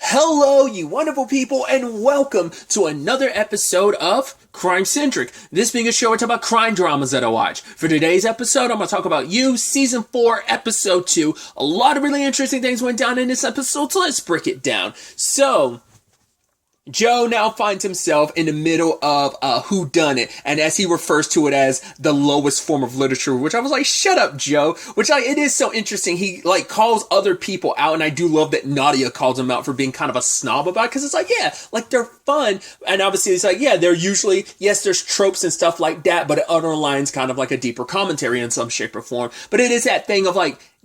Hello, you wonderful people, and welcome to another episode of Centric. This being a show where I talk about crime dramas that I watch. For today's episode, I'm going to talk about You, Season 4, Episode 2. A lot of really interesting things went down in this episode, so let's break it down. So, Joe now finds himself in the middle of a whodunit, and as he refers to it as the lowest form of literature, which I was like, shut up, Joe, it is so interesting. He, calls other people out, and I do love that Nadia calls him out for being kind of a snob about it, because it's like, yeah, they're fun, and obviously it's like, yeah, they're usually, yes, there's tropes and stuff like that, but it underlines kind of like a deeper commentary in some shape or form, but it is that thing of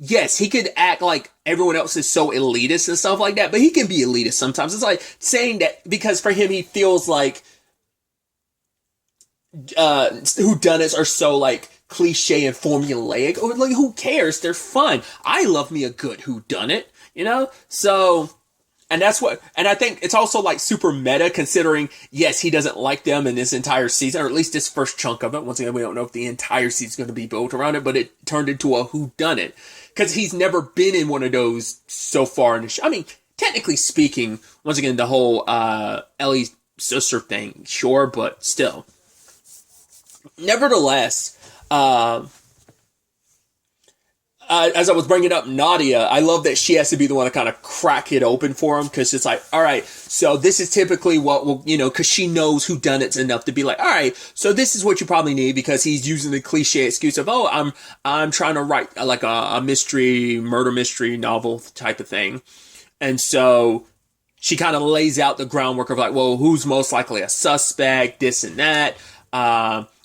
yes, he could act like everyone else is so elitist and stuff like that, but he can be elitist sometimes. It's like saying that because for him, he feels like whodunits are so cliche and formulaic. Or who cares? They're fun. I love me a good whodunit, So, and that's what, and I think it's also super meta considering, yes, he doesn't like them in this entire season, or at least this first chunk of it. Once again, we don't know if the entire season's going to be built around it, but it turned into a whodunit. Because he's never been in one of those so far in the show. I mean, technically speaking, once again, the whole Ellie's sister thing, sure, but still. Nevertheless, as I was bringing up Nadia, I love that she has to be the one to kind of crack it open for him, because it's like, all right, so this is typically what will, because she knows whodunits enough to be like, all right, so this is what you probably need, because he's using the cliche excuse of, oh, I'm trying to write a murder mystery novel type of thing. And so she kind of lays out the groundwork of well, who's most likely a suspect, this and that.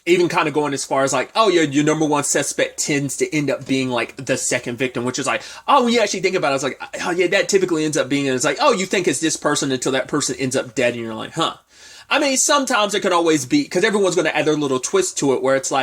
Even kind of going as far as oh, your number one suspect tends to end up being the second victim, which is oh, when you actually think about it, it's like, oh yeah, that typically ends up being, and it's oh, you think it's this person until that person ends up dead, and you're like, huh. I mean, sometimes it can always be, because everyone's going to add their little twist to it, where it's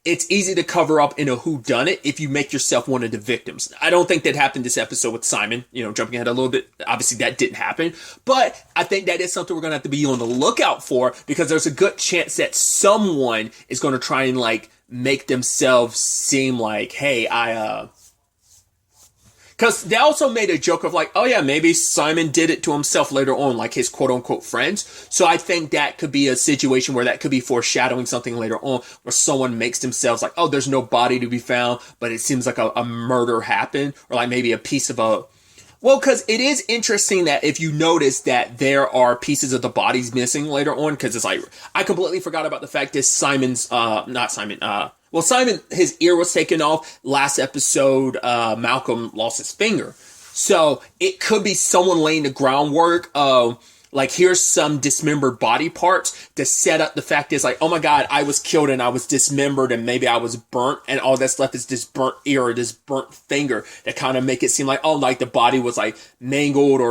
it's easy to cover up in a whodunit if you make yourself one of the victims. I don't think that happened this episode with Simon, jumping ahead a little bit. Obviously, that didn't happen. But I think that is something we're going to have to be on the lookout for, because there's a good chance that someone is going to try and, make themselves seem like, hey, because they also made a joke of oh yeah, maybe Simon did it to himself later on, his quote-unquote friends. So I think that could be a situation where that could be foreshadowing something later on, where someone makes themselves oh, there's no body to be found, but it seems like a murder happened, or maybe a piece of a... Well, because it is interesting that if you notice that there are pieces of the bodies missing later on, because it's I completely forgot about the fact that Simon, his ear was taken off. Last episode, Malcolm lost his finger. So it could be someone laying the groundwork of, here's some dismembered body parts to set up the fact is oh my God, I was killed and I was dismembered and maybe I was burnt, and all that's left is this burnt ear or this burnt finger that kind of make it seem the body was mangled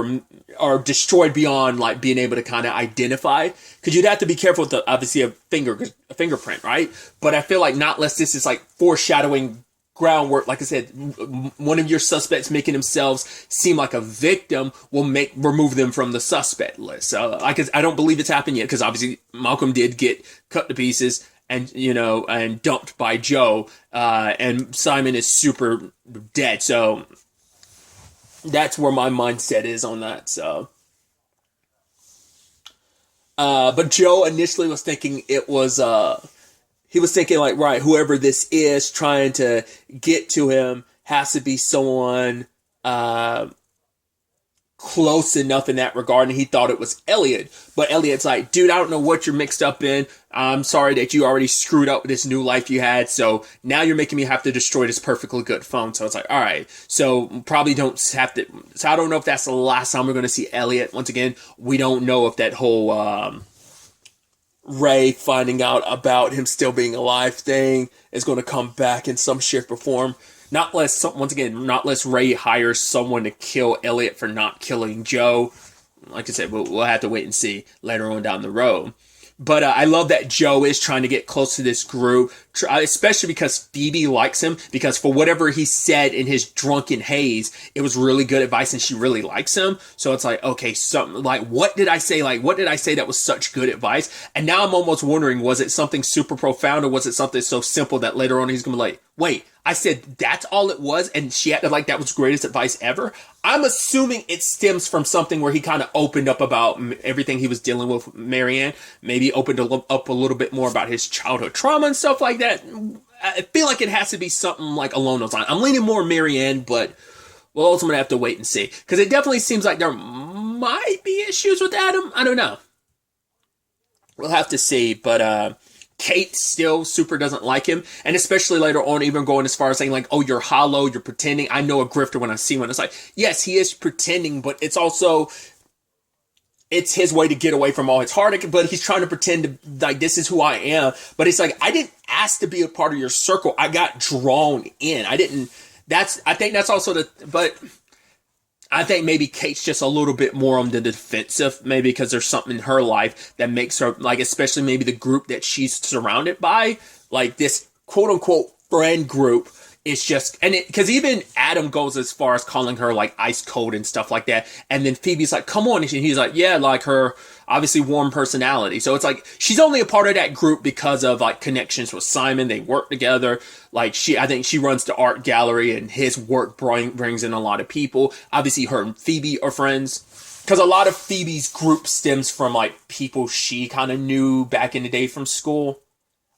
or destroyed beyond being able to kind of identify. Because you'd have to be careful with obviously a fingerprint, right? But I feel not unless this is foreshadowing groundwork, like I said, one of your suspects making themselves seem like a victim will remove them from the suspect list. So I don't believe it's happened yet, because obviously Malcolm did get cut to pieces and and dumped by Joe, and Simon is super dead. So that's where my mindset is on that. So but Joe initially was thinking it was he was thinking right, whoever this is trying to get to him has to be someone close enough in that regard, and he thought it was Elliot. But Elliot's dude, I don't know what you're mixed up in. I'm sorry that you already screwed up with this new life you had, so now you're making me have to destroy this perfectly good phone. So it's all right, so probably don't have to. So I don't know if that's the last time we're going to see Elliot. Once again, we don't know if that whole Ray finding out about him still being alive thing is going to come back in some shape or form. Not less Ray hires someone to kill Elliot for not killing Joe. Like I said, we'll have to wait and see later on down the road. But I love that Joe is trying to get close to this group, especially because Phoebe likes him, because for whatever he said in his drunken haze, it was really good advice and she really likes him. So it's okay, something what did I say? What did I say that was such good advice? And now I'm almost wondering, was it something super profound, or was it something so simple that later on he's going to be wait, I said that's all it was, and she acted like that was greatest advice ever. I'm assuming it stems from something where he kind of opened up about everything he was dealing with Marianne. Maybe opened up a little bit more about his childhood trauma and stuff like that. I feel like it has to be something like along those lines. I'm leaning more Marianne, but we'll ultimately have to wait and see. Because it definitely seems like there might be issues with Adam. I don't know. We'll have to see, but Kate still super doesn't like him, and especially later on, even going as far as saying like, "Oh, you're hollow, you're pretending." I know a grifter when I see one. It's like, yes, he is pretending, but it's also his way to get away from all his heartache. But he's trying to pretend to like this is who I am. But it's like I didn't ask to be a part of your circle. I got drawn in. I didn't. I think that's also but I think maybe Kate's just a little bit more on the defensive, maybe because there's something in her life that makes her, like, especially maybe the group that she's surrounded by, like this quote-unquote friend group is just, and it, because even Adam goes as far as calling her, like, ice cold and stuff like that, and then Phoebe's like, come on, and he's like, yeah, like her obviously warm personality. So it's like, she's only a part of that group because of, like, connections with Simon. They work together. Like, I think she runs the art gallery, and his work brings in a lot of people. Obviously, her and Phoebe are friends. Because a lot of Phoebe's group stems from, like, people she kind of knew back in the day from school.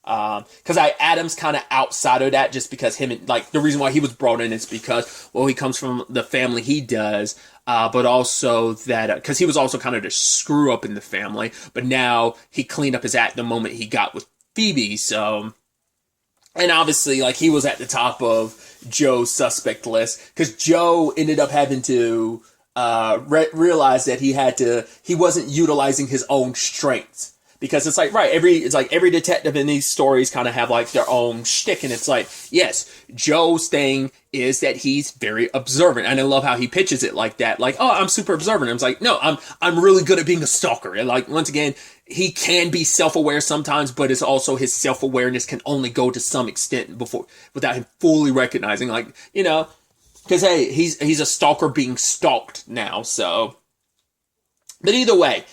Because Adam's kind of outside of that, just because him and, like, the reason why he was brought in is because, well, he comes from the family he does, but also that, because he was also kind of the screw up in the family, but now he cleaned up his act the moment he got with Phoebe, so, and obviously, like, he was at the top of Joe's suspect list, because Joe ended up having to, realize that he wasn't utilizing his own strengths. Because it's like, right, every detective in these stories kind of have like their own shtick, and it's like, yes, Joe's thing is that he's very observant, and I love how he pitches it like that, like, oh, I'm super observant. I was like, no, I'm really good at being a stalker, and like, once again, he can be self-aware sometimes, but it's also his self-awareness can only go to some extent without him fully recognizing, like, you know, because hey, he's a stalker being stalked now, so, but either way.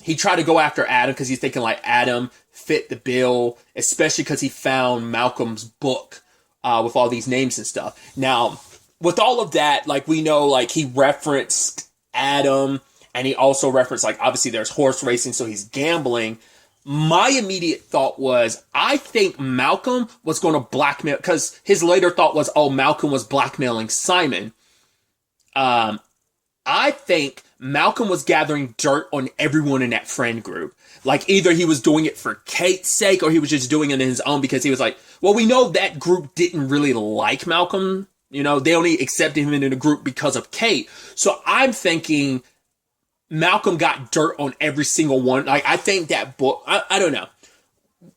He tried to go after Adam because he's thinking like Adam fit the bill, especially because he found Malcolm's book with all these names and stuff. Now, with all of that, like we know, like he referenced Adam, and he also referenced like obviously there's horse racing, so he's gambling. My immediate thought was, I think Malcolm was going to blackmail, because his later thought was, oh, Malcolm was blackmailing Simon. I think Malcolm was gathering dirt on everyone in that friend group. Like, either he was doing it for Kate's sake, or he was just doing it in his own because he was like, well, we know that group didn't really like Malcolm. You know, they only accepted him in the group because of Kate. So I'm thinking Malcolm got dirt on every single one. Like, I think that book, I don't know.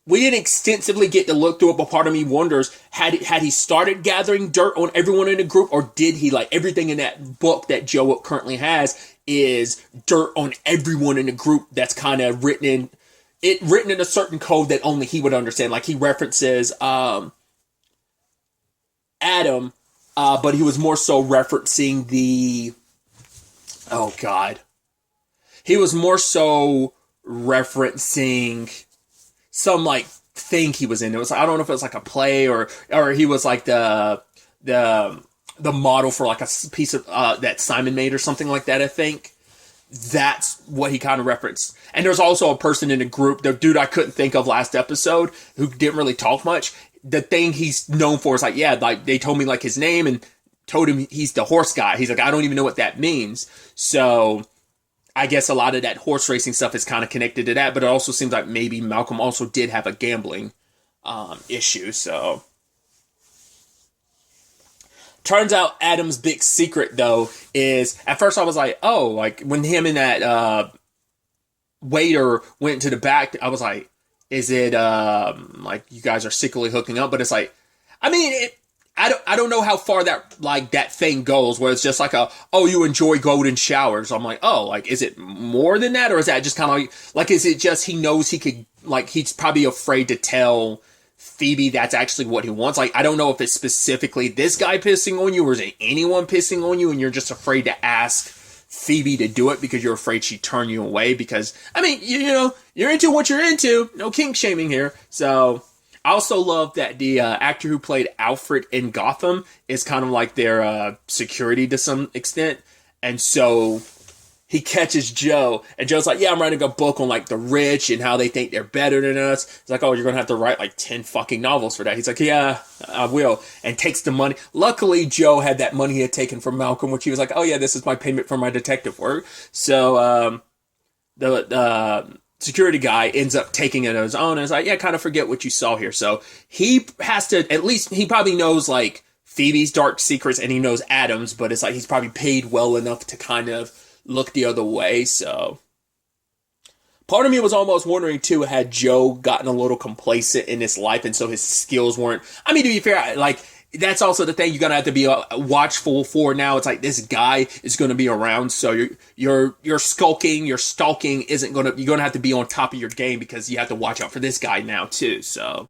We didn't extensively get to look through it, but part of me wonders, had he started gathering dirt on everyone in the group, or did he, like, everything in that book that Joe currently has is dirt on everyone in the group that's kind of written in a certain code that only he would understand. Like, he references Adam, but he was more so referencing he was more so referencing some like thing he was in. It was, I don't know if it was like a play or he was like the model for like a piece of that Simon made or something like that. I think that's what he kind of referenced. And there's also a person in the group, the dude I couldn't think of last episode, who didn't really talk much. The thing he's known for is like, yeah, like they told me like his name and told him he's the horse guy. He's like, I don't even know what that means. So I guess a lot of that horse racing stuff is kind of connected to that, but it also seems like maybe Malcolm also did have a gambling issue. So turns out Adam's big secret, though, is at first I was like, oh, like when him and that waiter went to the back, I was like, is it like you guys are secretly hooking up? But it's like, I mean, I don't know how far that thing goes, where it's just like oh, you enjoy golden showers. I'm like, oh, like, is it more than that? Or is that just kind of like, is it just he knows he could, like, he's probably afraid to tell Phoebe that's actually what he wants? Like, I don't know if it's specifically this guy pissing on you, or is it anyone pissing on you, and you're just afraid to ask Phoebe to do it because you're afraid she'd turn you away. Because, I mean, you know, you're into what you're into. No kink shaming here. So, I also love that the actor who played Alfred in Gotham is kind of like their security to some extent. And so he catches Joe, and Joe's like, yeah, I'm writing a book on like the rich and how they think they're better than us. It's like, oh, you're going to have to write like 10 fucking novels for that. He's like, yeah, I will. And takes the money. Luckily, Joe had that money he had taken from Malcolm, which he was like, oh yeah, this is my payment for my detective work. So the security guy ends up taking it on his own and is like, yeah, kind of forget what you saw here. So he has to, at least he probably knows like Phoebe's dark secrets and he knows Adam's, but it's like he's probably paid well enough to kind of look the other way. So part of me was almost wondering too, had Joe gotten a little complacent in his life and so his skills weren't, I mean, to be fair, like that's also the thing you're gonna have to be watchful for now. It's like this guy is gonna be around, so your skulking, your stalking isn't gonna, you're gonna have to be on top of your game because you have to watch out for this guy now too. So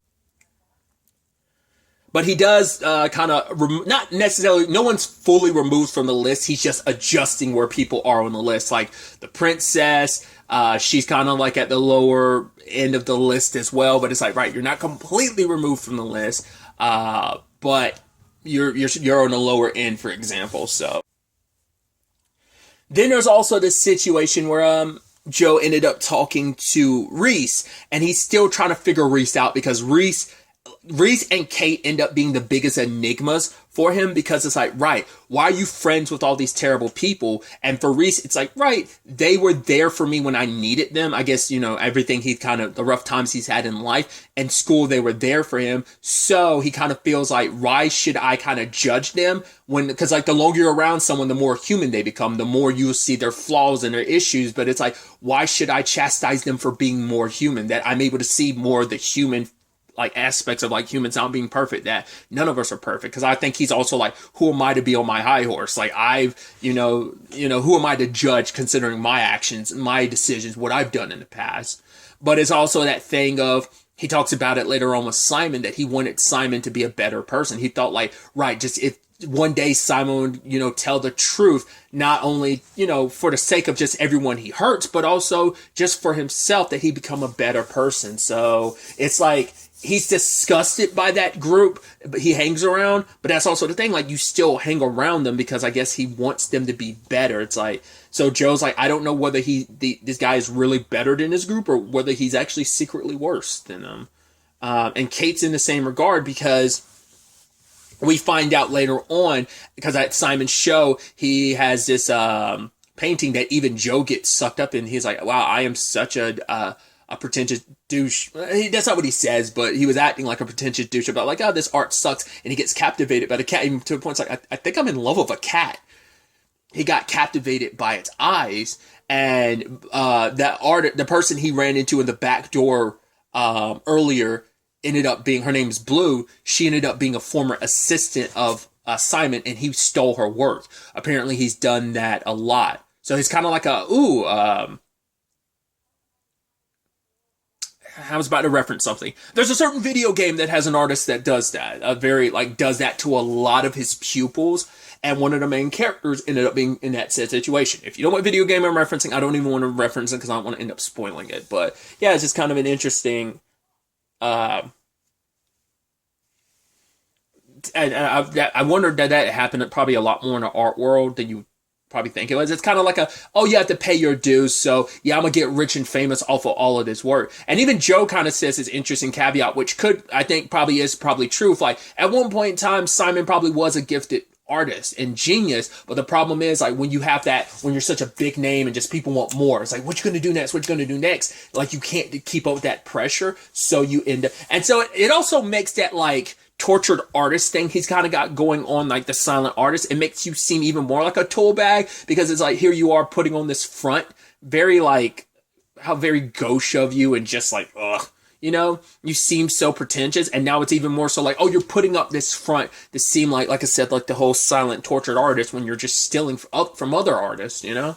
but he does kind of, not necessarily, no one's fully removed from the list. He's just adjusting where people are on the list. Like the princess, she's kind of like at the lower end of the list as well. But it's like, right, you're not completely removed from the list, but you're on the lower end, for example. So then there's also this situation where Joe ended up talking to Reese, and he's still trying to figure Reese out because Reese and Kate end up being the biggest enigmas for him because it's like, right, why are you friends with all these terrible people? And for Reese, it's like, right, they were there for me when I needed them. I guess, you know, everything he kind of, the rough times he's had in life and school, they were there for him. So he kind of feels like, why should I kind of judge them when, because like the longer you're around someone, the more human they become, the more you'll see their flaws and their issues. But it's like, why should I chastise them for being more human? That I'm able to see more of the human like aspects of like humans not being perfect, that none of us are perfect. Cause I think he's also like, who am I to be on my high horse? Like you know, who am I to judge considering my actions, my decisions, what I've done in the past? But it's also that thing of, he talks about it later on with Simon, that he wanted Simon to be a better person. He thought like, right, just if one day Simon would, you know, tell the truth, not only, you know, for the sake of just everyone he hurts, but also just for himself, that he become a better person. So it's like, he's disgusted by that group, but he hangs around. But that's also the thing, like, you still hang around them because I guess he wants them to be better. It's like, so Joe's like, I don't know whether this guy is really better than his group or whether he's actually secretly worse than them. And Kate's in the same regard because we find out later on, because at Simon's show, he has this painting that even Joe gets sucked up in. He's like, wow, I am such a pretentious douche. That's not what he says, but he was acting like a pretentious douche about like, oh, this art sucks. And he gets captivated by the cat, even to a point, it's like, I think I'm in love with a cat. He got captivated by its eyes. And the person he ran into in the back door earlier ended up being, her name's Blue. She ended up being a former assistant of Simon, and he stole her work. Apparently he's done that a lot. So he's kind of like I was about to reference something. There's a certain video game that has an artist that does that. Does that to a lot of his pupils. And one of the main characters ended up being in that said situation. If you know what video game I'm referencing, I don't even want to reference it because I don't want to end up spoiling it. But yeah, it's just kind of an interesting. And I wondered that happened probably a lot more in the art world than you probably think it was. It's kind of like you have to pay your dues, so yeah, I'm gonna get rich and famous off of all of this work. And even Joe kind of says this interesting caveat, which I think is probably true. Like at one point in time, Simon probably was a gifted artist and genius, but the problem is like when you have that, when you're such a big name and just people want more, it's like, what you gonna do next? What you gonna do next? Like you can't keep up with that pressure, so you end up, and so it also makes that like tortured artist thing he's kind of got going on, like the silent artist. It makes you seem even more like a tool bag because it's like, here you are putting on this front, very like, how very gauche of you, and just like, ugh, you know, you seem so pretentious. And now it's even more so like, oh, you're putting up this front to seem like I said, like the whole silent tortured artist when you're just stealing up from other artists, you know?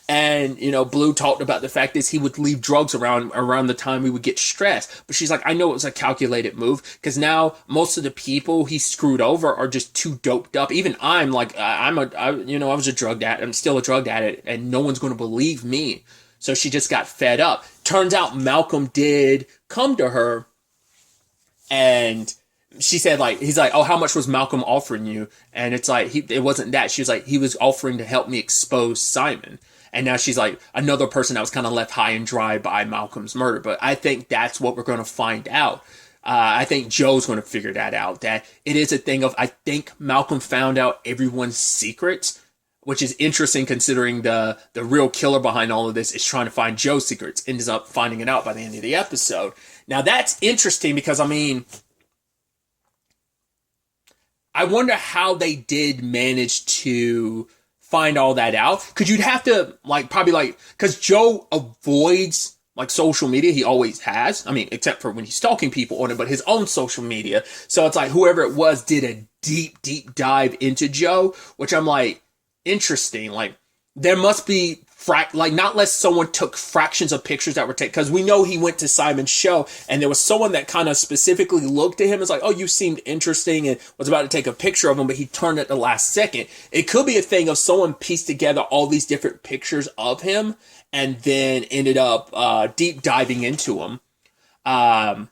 And, you know, Blue talked about the fact is he would leave drugs around the time we would get stressed. But she's like, I know it was a calculated move because now most of the people he screwed over are just too doped up. Even I'm like, I was a drug addict. I'm still a drug addict and no one's going to believe me. So she just got fed up. Turns out Malcolm did come to her And she said, like, he's like, oh, how much was Malcolm offering you? And it's like, it wasn't that. She was like, he was offering to help me expose Simon. And now she's like another person that was kind of left high and dry by Malcolm's murder. But I think that's what we're going to find out. I think Joe's going to figure that out, that it is a thing of, I think Malcolm found out everyone's secrets, which is interesting considering the real killer behind all of this is trying to find Joe's secrets, ends up finding it out by the end of the episode. Now that's interesting because, I mean, I wonder how they did manage to find all that out. Because you'd have to, like, probably, like, because Joe avoids, like, social media. He always has. I mean, except for when he's stalking people on it, but his own social media. So it's like whoever it was did a deep, deep dive into Joe, which I'm like, interesting. Like, there must be like, not unless someone took fractions of pictures that were taken, because we know he went to Simon's show and there was someone that kind of specifically looked at him and was like, oh, you seemed interesting, and was about to take a picture of him, but he turned at the last second. It could be a thing of someone pieced together all these different pictures of him and then ended up deep diving into him. I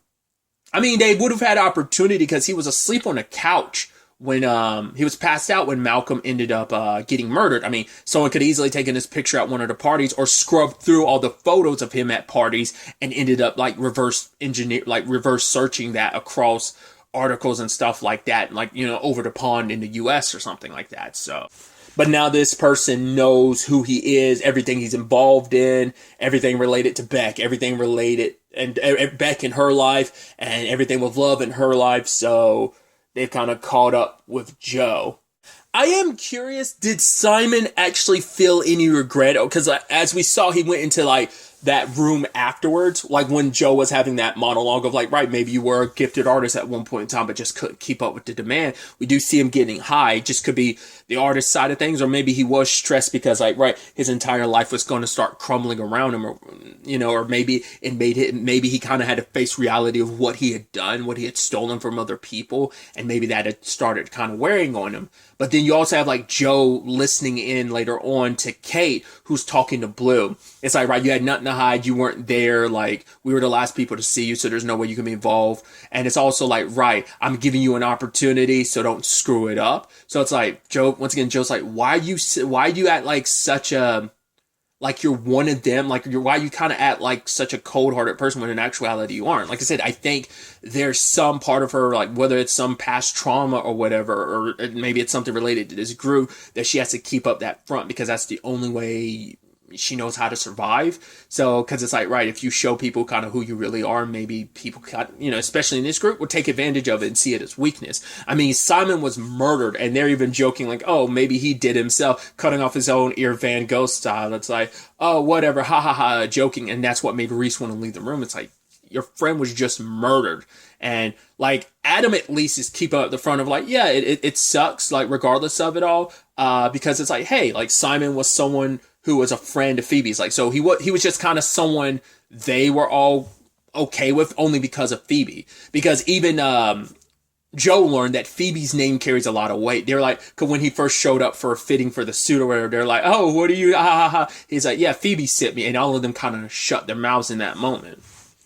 mean, they would have had opportunity because he was asleep on a couch when he was passed out when Malcolm ended up getting murdered. I mean, someone could easily taken this picture at one of the parties or scrubbed through all the photos of him at parties and ended up like reverse searching that across articles and stuff like that, like, you know, over the pond in the US or something like that. So, but now this person knows who he is, everything he's involved in, everything related to Beck, everything related and Beck in her life and everything with Love in her life. So they've kind of caught up with Joe. I am curious, did Simon actually feel any regret? Because as we saw, he went into like that room afterwards, like when Joe was having that monologue of like, right, maybe you were a gifted artist at one point in time, but just couldn't keep up with the demand. We do see him getting high. Just could be the artist side of things, or maybe he was stressed because like, right, his entire life was going to start crumbling around him, or, you know, or maybe maybe he kind of had to face reality of what he had done, what he had stolen from other people, and maybe that had started kind of wearing on him. But then you also have like Joe listening in later on to Kate, who's talking to Blue. It's like, right, you had nothing to hide, you weren't there, like, we were the last people to see you, so there's no way you can be involved. And it's also like, right, I'm giving you an opportunity, so don't screw it up. So it's like, Joe, once again, Joe's like, why you act like such a, like you're one of them, like why you kind of act like such a cold-hearted person when in actuality you aren't. Like I said, I think there's some part of her, like whether it's some past trauma or whatever, or maybe it's something related to this group, that she has to keep up that front because that's the only way she knows how to survive. So, because it's like, right, if you show people kind of who you really are, maybe people, you know, especially in this group, will take advantage of it and see it as weakness. I mean, Simon was murdered, and they're even joking like, oh, maybe he did himself, cutting off his own ear, Van Gogh style. It's like, oh, whatever, ha ha ha, joking, and that's what made Reese want to leave the room. It's like, your friend was just murdered. And like Adam at least is keeping up the front of like, yeah, it sucks, like regardless of it all, because it's like, hey, like Simon was someone who was a friend of Phoebe's, like, so he was just kind of someone they were all okay with only because of Phoebe. Because even Joe learned that Phoebe's name carries a lot of weight. They're like, cause when he first showed up for a fitting for the suit or whatever, they're like, oh, what are you, ha ha ha. He's like, yeah, Phoebe sent me, and all of them kind of shut their mouths in that moment.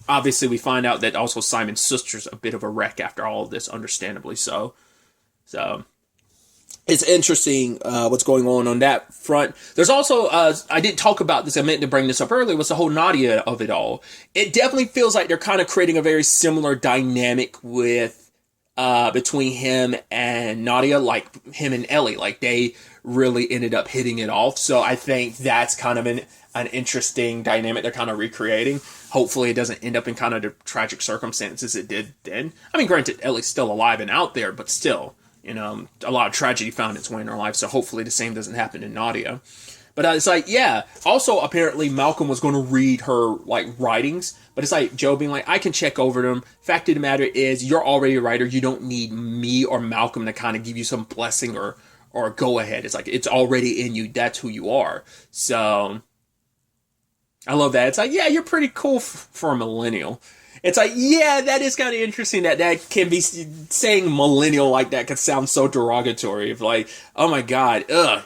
Obviously, we find out that also Simon's sister's a bit of a wreck after all of this, understandably so. So it's interesting what's going on that front. There's also, I didn't talk about this, I meant to bring this up earlier, was the whole Nadia of it all. It definitely feels like they're kind of creating a very similar dynamic with between him and Nadia, like him and Ellie. Like they really ended up hitting it off. So I think that's kind of an interesting dynamic they're kind of recreating. Hopefully it doesn't end up in kind of the tragic circumstances it did then. I mean, granted, Ellie's still alive and out there, but still, you know, a lot of tragedy found its way in her life, so hopefully the same doesn't happen in Nadia. But it's like, yeah, also apparently Malcolm was going to read her, like, writings, but it's like Joe being like, I can check over them. Fact of the matter is, you're already a writer, you don't need me or Malcolm to kind of give you some blessing or go ahead. It's like, it's already in you, that's who you are. So I love that. It's like, yeah, you're pretty cool for a millennial. It's like, yeah, that is kind of interesting that can be saying millennial like that could sound so derogatory. Of like, oh my God, ugh.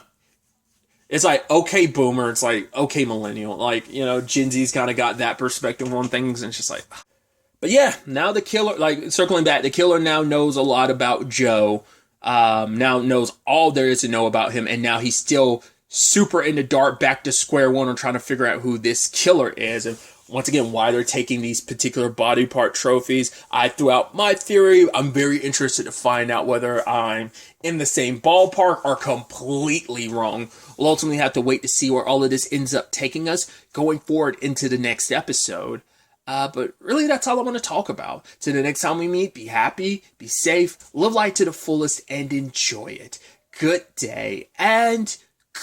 It's like, okay, boomer. It's like, okay, millennial. Like, you know, Gen Z's kind of got that perspective on things, and it's just like, ugh. But yeah, now the killer, like circling back, the killer now knows a lot about Joe. Now knows all there is to know about him, and now he's still super in the dark, back to square one on trying to figure out who this killer is, and once again, why they're taking these particular body part trophies. I threw out my theory. I'm very interested to find out whether I'm in the same ballpark or completely wrong. We'll ultimately have to wait to see where all of this ends up taking us going forward into the next episode. But really, that's all I want to talk about. Till the next time we meet, be happy, be safe, live life to the fullest, and enjoy it. Good day, and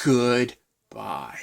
goodbye.